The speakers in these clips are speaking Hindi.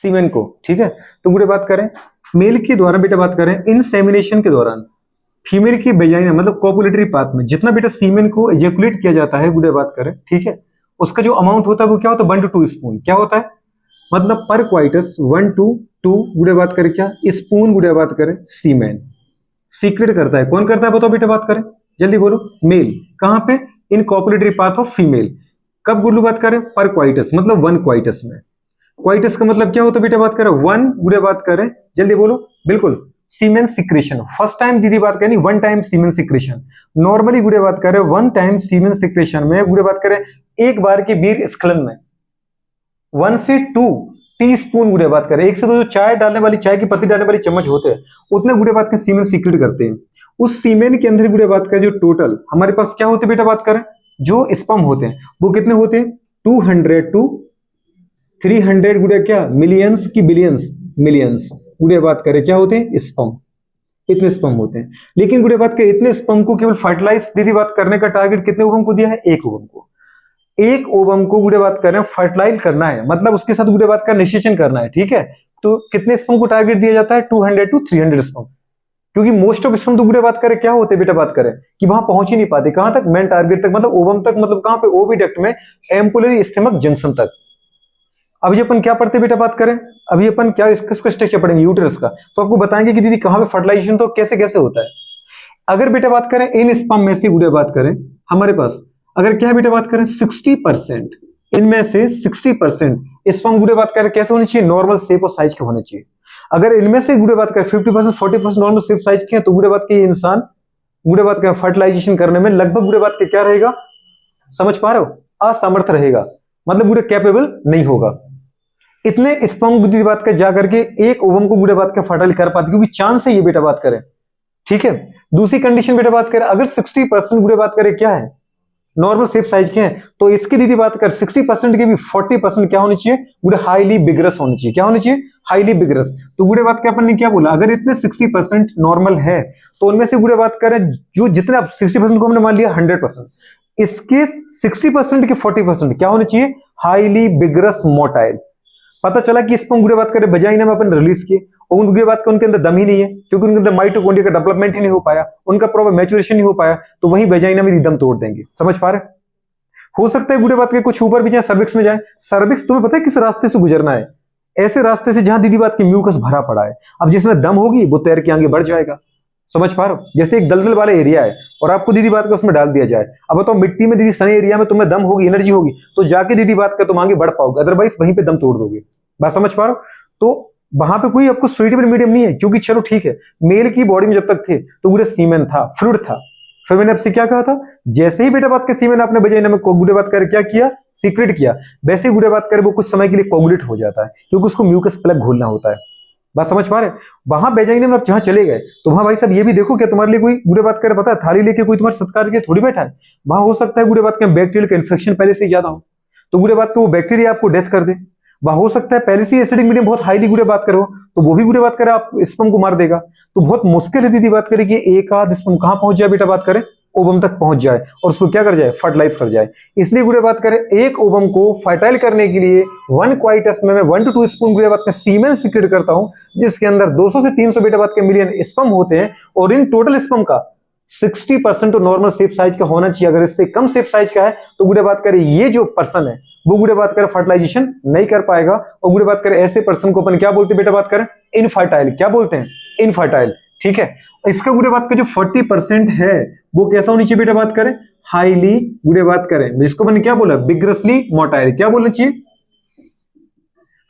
सीमेन को, ठीक है। तो गुड़े बात करें मेल के द्वारा बेटा बात करें इंसेमिनेशन के दौरान फीमेल की वेजाइना मतलब कोपुलेटरी पाथ में जितना बेटा सीमेन को इजेकुलेट किया जाता है गुड़े बात करें, ठीक है, उसका जो अमाउंट होता है वो क्या होता है 1 to 2 स्पून। क्या होता है मतलब पर क्वाइटस 1 to 2 गुड़े बात करें क्या स्पून गुड़े बात करें सीमेन सीक्रेट करता है। कौन करता है बताओ बेटा बात करें, जल्दी बोलो। मेल। कहां पे? इन कोपुलेटरी पाथ ऑफ फीमेल। कब गुल्लू बात करें? पर क्वाइटस मतलब 1 क्वाइटस में। क्वाइटस का मतलब क्या होता है बेटा बात करें 1 गुड़े बात करें, जल्दी बोलो। बिल्कुल सीमेन सिक्रेशन। फर्स्ट टाइम दीदी बात करें 1 टाइम सीमेन सिक्रेशन। नॉर्मली गुड़े बात करें 1 टाइम सीमेन सिक्रेशन में गुड़े बात करें एक बार के वीर्य स्खलन में 1 से 2 टी स्पून गुड़े बात करें, 1 से 2 जो चाय डालने वाली चाय की पत्ती डालने वाली चम्मच होते हैं उतने गुड़े बात करें सीमेन सीक्रेट करते हैं। उस सीमेन के अंदर गुड़े बात करें जो टोटल हमारे पास क्या होते हैं बेटा बात करें जो स्पर्म होते हैं वो कितने होते हैं 200 to 300 गुड़े क्या मिलियंस की बिलियंस मिलियंस गुड़े बात करें क्या होते हैं स्पर्म। इतने स्पर्म होते हैं। लेकिन गुड़े बात करें इतने स्पर्म को केवल फर्टिलाइज दीदी बात करने का टारगेट कितने ओवम को दिया है? एक ओवम को। एक ओवम को गुड़े बात कर रहे हैं फर्टिलाइज करना है मतलब उसके साथ गुड़े बात का निषेचन करना है, ठीक है। तो कितने स्पर्म को टारगेट दिया जाता है 200 to 300 स्पर्म, क्योंकि मोस्ट ऑफ स्पर्म तो गुड़े बात करें क्या होते हैं बेटा बात करें कि वहां पहुंच ही नहीं पाते। कहां तक? मेन टारगेट तक मतलब ओवम तक, मतलब कहां पे? ओविडक्ट में एम्पुलरी स्टेमक जंक्शन तक। अभी अपन क्या पढ़ते बेटा बात करें, अभी अपन क्या किसका स्ट्रक्चर पढ़ेंगे? यूटेरस का। तो आपको बताएंगे कि दीदी कहां पे फर्टिलाइजेशन तो कैसे कैसे होता है। अगर बेटा बात करें इन स्पर्म में से गुड़े बात करें हमारे पास अगर क्या है बेटा बात करें 60% इनमें से 60% स्पर्म गुड़े बात करें कैसे होने चाहिए? नॉर्मल शेप और साइज के होने चाहिए। अगर इनमें से गुड़े बात करें 50% 40% नॉर्मल शेप साइज के हैं तो गुड़े बात के इंसान गुड़े बात करें फर्टिलाइजेशन करने में लगभग गुड़े बात के क्या रहेगा? समझ पा रहे हो? असमर्थ रहेगा, मतलब गुड़े कैपेबल नहीं होगा। इतने स्पर्म गुड़े बात कर जाकर के एक ओवम को गुड़े बात के फर्टाइल कर पाते क्योंकि चांस है ये बेटा बात करें, ठीक है। दूसरी कंडीशन बेटा बात करें अगर 60% गुड़े बात करें क्या है नॉर्मल शेप साइज के हैं तो इसकी दीदी बात कर 60% के भी 40% क्या होनी चाहिए? गुड़े हाईली बिगरस होनी चाहिए। क्या होनी चाहिए? हाईली बिगरस। तो गुड़े बात के अपन ने क्या बोला अगर इतने 60% नॉर्मल है तो उनमें से गुड़े बात करें जो जितने 60% को हमने मान लिया 100%, इसके 60% के 40% क्या होने चाहिए? Highly vigorous motile. पता चला कि स्पर्म गुड़े बात करें वजाइना में अपन रिलीज किए और उनके बात उनके अंदर दम ही नहीं है क्योंकि उनके अंदर माइटोकॉन्ड्रिया का डेवलपमेंट ही नहीं हो पाया, उनका प्रॉपर मैच्योरेशन नहीं हो पाया, तो वही वजाइना में दम तोड़ देंगे। समझ पा रहे? हो सकता है गुड़े बात के कुछ ऊपर भी जाए, सर्विक्स में जाए। सर्विक्स तुम्हें पता है किस रास्ते से गुजरना है? ऐसे रास्ते से जहां दीदी बात की म्यूकस भरा पड़ा है। अब जिसमें दम होगी वो तैर के आगे बढ़ जाएगा। समझ पा रहे हो? जैसे एक दलदल वाला एरिया है और आपको दीदी बात का उसमें डाल दिया जाए। अब बताओ मिट्टी में दीदी सनी एरिया में तुम्हें दम होगी, एनर्जी होगी तो जाके दीदी बात का तुम आगे बढ़ पाओगे, अदरवाइज वहीं पे दम तोड़ दोगे। बात समझ पा रहे हो? तो वहां पे कोई आपको सुइटेबल मीडियम नहीं है क्योंकि चलो ठीक है मेल की बॉडी में जब तक थे तो पूरे सीमेन था, फ्लूइड था। फिर मैंने आपसे क्या कहा था जैसे ही बेटा बात के सीमेन आपने वजाइना में गुड़े बात कर क्या किया? सीक्रेट किया। वैसे ही गुड़े बात करे वो कुछ समय के लिए कोगुलेट हो जाता है क्योंकि उसको म्यूकस प्लग घोलना होता है। बात समझ पा रहे? वहां वजाइना में आप जहां चले गए तो वहां भाई साहब ये भी देखो क्या तुम्हारे लिए कोई गुड़े बात करे पता है थाली लेके कोई तुम्हारे सत्कार के थोड़ी बैठा है। वहां हो सकता है गुड़े बात के बैक्टीरियल का इन्फेक्शन पहले से ही ज्यादा हो तो गुड़े बात के वो बैक्टीरिया आपको डेथ कर दे। वह हो सकता है पहले से एसिडिक मीडियम बहुत हाईली गुड़े बात करो तो वो भी गुड़े बात करे आप स्पर्म को मार देगा। तो बहुत मुश्किल है दीदी बात करें कि एक आध स्पर्म कहां पहुंच जाए बेटा बात करें ओवम तक पहुंच जाए और उसको क्या कर जाए? फर्टिलाइज कर जाए। इसलिए गुड़े बात करें एक ओवम को फर्टाइल करने के लिए 1 क्वाइटस में मैं 1 to 2 स्पून गुड़े बात का सीमेन सीक्रेट करता हूं जिसके अंदर 200 से 300 बेटा बात के मिलियन स्पर्म होते हैं और इन टोटल स्पर्म का 60% तो नॉर्मल शेप साइज का होना चाहिए। अगर इससे कम शेप साइज का है तो गुड़े बात करें ये जो पर्सन है वो गुड़े बात करें फर्टिलाइजेशन नहीं कर पाएगा और गुड़े बात करें ऐसे पर्सन को अपन क्या बोलते हैं बेटा बात करें? इनफर्टाइल। क्या बोलते हैं? इनफर्टाइल। ठीक है। इसका गुड़े बात का जो 40% है वो कैसा होनी चाहिए बेटा बात करें? हाईली गुड़े बात करें जिसको मैंने क्या बोला? बिगरसली मोटाइल। क्या बोलना चाहिए?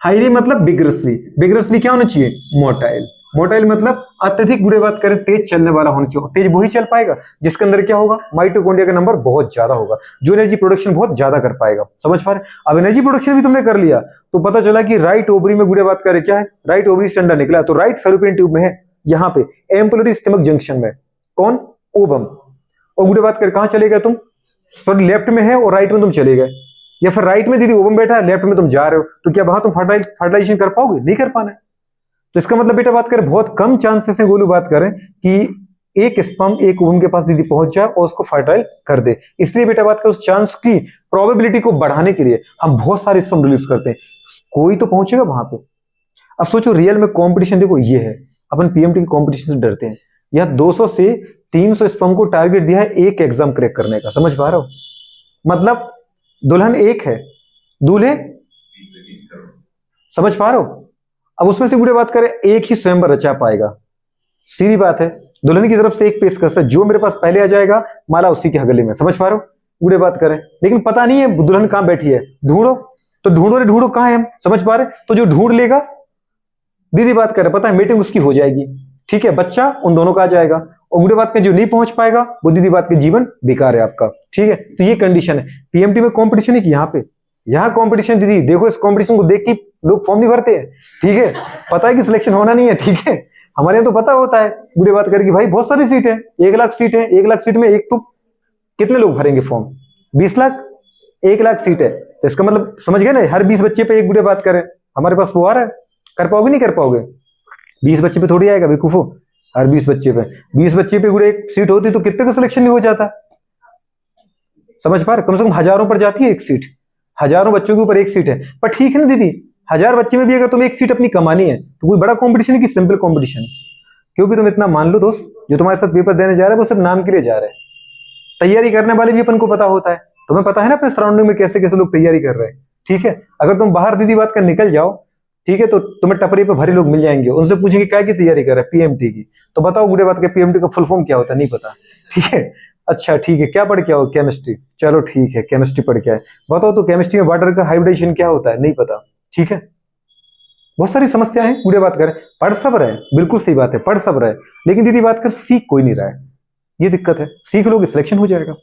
हाईली मतलब बिगरसली, बिगरसली क्या होना चाहिए? मोटाइल। मोटाइल मतलब अत्यधिक गुड़े बात करें तेज चलने वाला होना चाहिए। तेज वही चल पाएगा जिसके अंदर क्या होगा? माइटोकॉन्ड्रिया का नंबर बहुत ज्यादा होगा जो एनर्जी प्रोडक्शन बहुत ज्यादा कर पाएगा। समझ पा रहे? अब एनर्जी प्रोडक्शन भी तुमने कर लिया तो पता चला कि राइट ओवरी में गुड़े बात करें क्या है? राइट ओवरी से अंडा निकला तो राइट फैलोपियन ट्यूब में है यहां पे एम्पुलरी स्टमक जंक्शन में। कौन? ओवम। और गुड़े बात कर कहां चले गए तुम? सॉरी लेफ्ट में है और राइट में तुम चले गए, या फिर राइट में दीदी ओवम बैठा है लेफ्ट में तुम जा रहे हो तो क्या वहां तुम फर्टिलाइजेशन कर पाओगे? नहीं कर पाना है। तो इसका मतलब बेटा बात करें बहुत कम चांसेस है गोलू बात करें कि एक स्पर्म एक ओवम के पास दीदी पहुंच जाए और उसको फर्टाइल कर दे। इसलिए बेटा बात करें उस चांस की प्रोबेबिलिटी को बढ़ाने के लिए हम बहुत सारे स्पर्म रिलीज करते हैं। कोई तो पहुंचेगा वहां पे, अब सोचो रियल में कंपटीशन देखो ये है, अपन पीएमटी की कंपटीशन से डरते हैं। यह 200 से 300 स्पर्म को टारगेट दिया है एक एग्जाम क्रैक करने का, समझ पा रहे हो? मतलब दुल्हन एक है, दूल्हे 20 करोड़। समझ पा रहे हो? अब उसमें से बुढ़े बात करें, एक ही स्वयंवर रचा पाएगा। सीधी बात है, दुल्हन की तरफ से एक पेशकश है, जो मेरे पास पहले आ जाएगा माला उसी के हगले में, समझ पा रहे हो? बुढ़े बात करें, लेकिन पता नहीं है दुल्हन कहां बैठी है, ढूंढो तो ढूंढो रे ढूंढो, कहां है हम, समझ पा रहे? तो जो ढूंढ लेगा, दीदी बात करें, पता है मीटिंग उसकी हो जाएगी, ठीक है, बच्चा उन दोनों का आ जाएगा। और बुढ़े बात करें, जो नहीं पहुंच पाएगा वो दीदी बात के जीवन बेकार है आपका, ठीक है। तो ये कंडीशन है पीएमटी में। कंपटीशन है कि यहाँ कंपटीशन, दीदी देखो इस कंपटीशन को देख के लोग फॉर्म नहीं भरते हैं, ठीक है। पता है कि सिलेक्शन होना नहीं है, ठीक है। हमारे यहाँ तो पता होता है, बुढ़े बात करके भाई बहुत सारी सीट है, 1 लाख सीट है, 1 लाख सीट में एक तो कितने लोग भरेंगे फॉर्म, 20 लाख, 1 लाख सीट है, तो इसका मतलब समझ गए ना, हर 20 बच्चे पे एक बुढ़े बात करें, हमारे पास वो आ रहा है, कर पाओगे नहीं कर पाओगे? 20 बच्चे पे थोड़ी आएगा बेवकूफो, हर 20 बच्चे पे, 20 बच्चे पे बुढ़े एक सीट होती तो कितने का सिलेक्शन नहीं हो जाता, समझ पा रहे? कम से कम हजारों पर जाती है एक सीट, हजारों बच्चों के ऊपर एक सीट है। पर ठीक है ना दीदी, 1000 बच्चे में भी अगर तुम्हें एक सीट अपनी कमानी है तो कोई बड़ा कंपटीशन है कि सिंपल कंपटीशन? क्योंकि तुम इतना मान लो दोस्त, जो तुम्हारे साथ पेपर देने जा रहे हैं वो सिर्फ नाम के लिए जा रहे हैं, तैयारी करने वाले भी अपन को पता होता है। तुम्हें पता है ना अपने सराउंडिंग में कैसे कैसे लोग तैयारी कर रहे हैं, ठीक है। अगर तुम बाहर दीदी बात कर निकल जाओ, ठीक है, तो तुम्हें टपरी पे भरे लोग मिल जाएंगे, उनसे पूछेंगे क्या की तैयारी कर रहे हैं, पीएमटी की। तो बताओ बुढ़े बात के पीएमटी का फुल फॉर्म क्या होता है, नहीं पता, ठीक है। अच्छा ठीक है, क्या पढ़ के आओ, केमिस्ट्री, चलो ठीक है केमिस्ट्री पढ़ के आए, बताओ तो केमिस्ट्री में वाटर का हाइब्रिडेशन क्या होता है, नहीं पता, ठीक है। बहुत सारी समस्या है, बुढ़े बात करें, पढ़ सब रहे, बिल्कुल सही बात है, पढ़ सब रहे, लेकिन दीदी बात कर सीख कोई नहीं रहा है, ये दिक्कत है। सीख लोगे सिलेक्शन हो जाएगा।